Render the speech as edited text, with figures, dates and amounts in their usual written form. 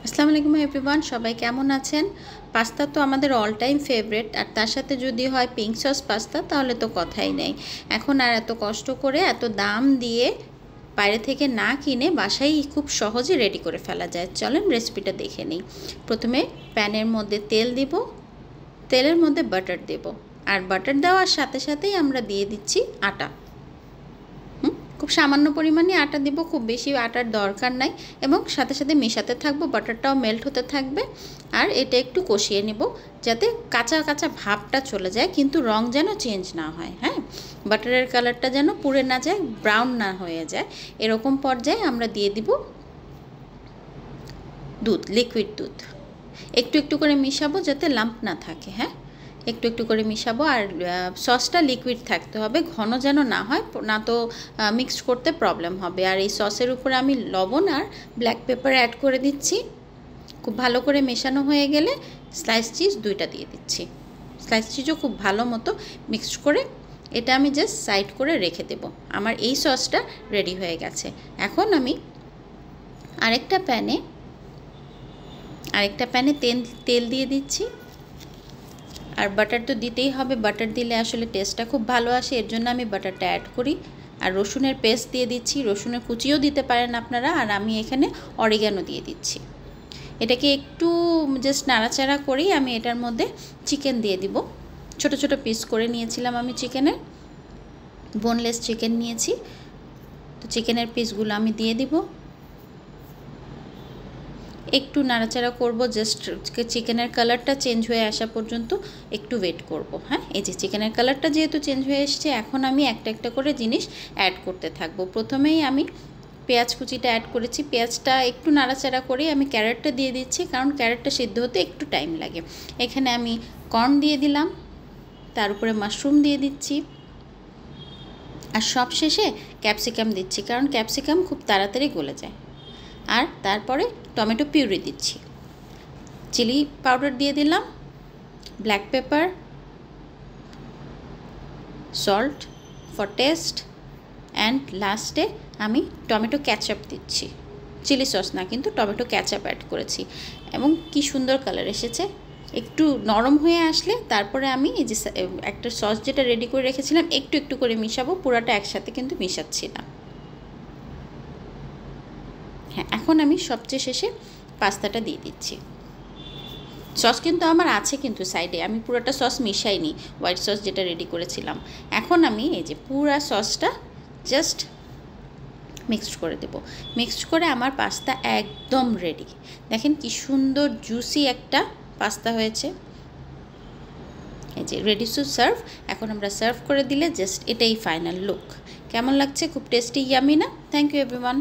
আসসালামু আলাইকুম এভরিওয়ান, সবাই কেমন আছেন? পাস্তা তো আমাদের অল টাইম ফেভারিট, আর তার সাথে যদি হয় পিঙ্ক সস পাস্তা তাহলে তো কথাই নেই। এখন আর এত কষ্ট করে এত দাম দিয়ে বাইরে থেকে না কিনে বাসায় খুব সহজে রেডি করে ফেলা যায়। চলেন রেসিপিটা দেখে নিই। প্রথমে প্যানের মধ্যে তেল দিব, তেলের মধ্যে বাটার দেব, আর বাটার দেওয়ার সাথে সাথেই আমরা দিয়ে দিচ্ছি আটা। খুব সামান্য পরিমাণে আটা দেব, খুব বেশি আটার দরকার নাই, এবং সাথে সাথে মেশাতে থাকবো, বাটারটাও মেল্ট হতে থাকবে। আর এটা একটু কষিয়ে নেব যাতে কাঁচা কাঁচা ভাবটা চলে যায়, কিন্তু রং যেন চেঞ্জ না হয়। হ্যাঁ, বাটারের কালারটা যেন পুড়ে না যায়, ব্রাউন না হয়ে যায়। এরকম পর্যায়ে আমরা দিয়ে দিব দুধ, লিকুইড দুধ। একটু একটু করে মিশাবো যাতে লাম্প না থাকে। হ্যাঁ, একটু একটু করে মিশাবো। আর সসটা লিকুইড থাকতে হবে, ঘন যেন না হয়, না তো মিক্সড করতে প্রবলেম হবে। আর এই সসের উপরে আমি লবণ আর ব্ল্যাক পেপার অ্যাড করে দিচ্ছি। খুব ভালো করে মেশানো হয়ে গেলে স্লাইস চিজ দুইটা দিয়ে দিচ্ছি। স্লাইস চিজও খুব ভালো মতো মিক্সড করে এটা আমি জাস্ট সাইড করে রেখে দেব। আমার এই সসটা রেডি হয়ে গেছে। এখন আমি আরেকটা প্যানে তেল দিয়ে দিচ্ছি। আর বাটার তো দিতেই হবে, বাটার দিলে আসলে টেস্টটা খুব ভালো আসে, এর জন্য আমি বাটারটা অ্যাড করি। আর রসুনের পেস্ট দিয়ে দিচ্ছি, রসুনের কুচিও দিতে পারেন আপনারা। আর আমি এখানে অরিগ্যানো দিয়ে দিচ্ছি। এটাকে একটু জাস্ট নাড়াচাড়া করেই আমি এটার মধ্যে চিকেন দিয়ে দিব। ছোট ছোট পিস করে নিয়েছিলাম আমি চিকেনের, বোনলেস চিকেন নিয়েছি। তো চিকেনের পিসগুলো আমি দিয়ে দিব, একটু নাড়াচাড়া করব, জাস্ট চিকেনের কালারটা চেঞ্জ হয়ে আসা পর্যন্ত একটু ওয়েট করব। হ্যাঁ, এই যে চিকেনের কালারটা যেহেতু চেঞ্জ হয়ে এসছে, এখন আমি একটা একটা করে জিনিস অ্যাড করতে থাকব। প্রথমেই আমি পেঁয়াজ কুচিটা অ্যাড করেছি। পেঁয়াজটা একটু নাড়াচাড়া করে আমি ক্যারেটটা দিয়ে দিচ্ছি, কারণ ক্যারেটটা সিদ্ধ হতে একটু টাইম লাগে। এখানে আমি কর্ন দিয়ে দিলাম, তার উপরে মাশরুম দিয়ে দিচ্ছি, আর সব শেষে ক্যাপসিকাম দিচ্ছি, কারণ ক্যাপসিকাম খুব তাড়াতাড়ি গলে যায়। আর তারপরে টমেটো পিউরি দিচ্ছি, চিলি পাউডার দিয়ে দিলাম, black pepper, salt for test, and লাস্টে আমি টমেটো ক্যাচআপ দিচ্ছি। চিলি সস না, কিন্তু টমেটো ক্যাচআপ অ্যাড করেছি, এবং কি সুন্দর কালার এসেছে। একটু নরম হয়ে আসলে তারপরে আমি এই যে একটা সস যেটা রেডি করে রেখেছিলাম একটু একটু করে মিশাবো, পুরাটা একসাথে কিন্তু মিশাচ্ছি না। হ্যাঁ, এখন আমি সবচেয়ে শেষে পাস্তাটা দিয়ে দিচ্ছি। সস কিন্তু আমার আছে, কিন্তু সাইডে আমি পুরোটা সস মিশাইনি, হোয়াইট সস যেটা রেডি করেছিলাম। এখন আমি এই যে পুরা সসটা জাস্ট মিক্সড করে দেব। মিক্সড করে আমার পাস্তা একদম রেডি। দেখেন কি সুন্দর জুসি একটা পাস্তা হয়েছে। এই যে রেডি টু সার্ভ। এখন আমরা সার্ভ করে দিলে জাস্ট এটাই ফাইনাল লুক। কেমন লাগছে? খুব টেস্টি, ইয়ামি না? Thank you everyone.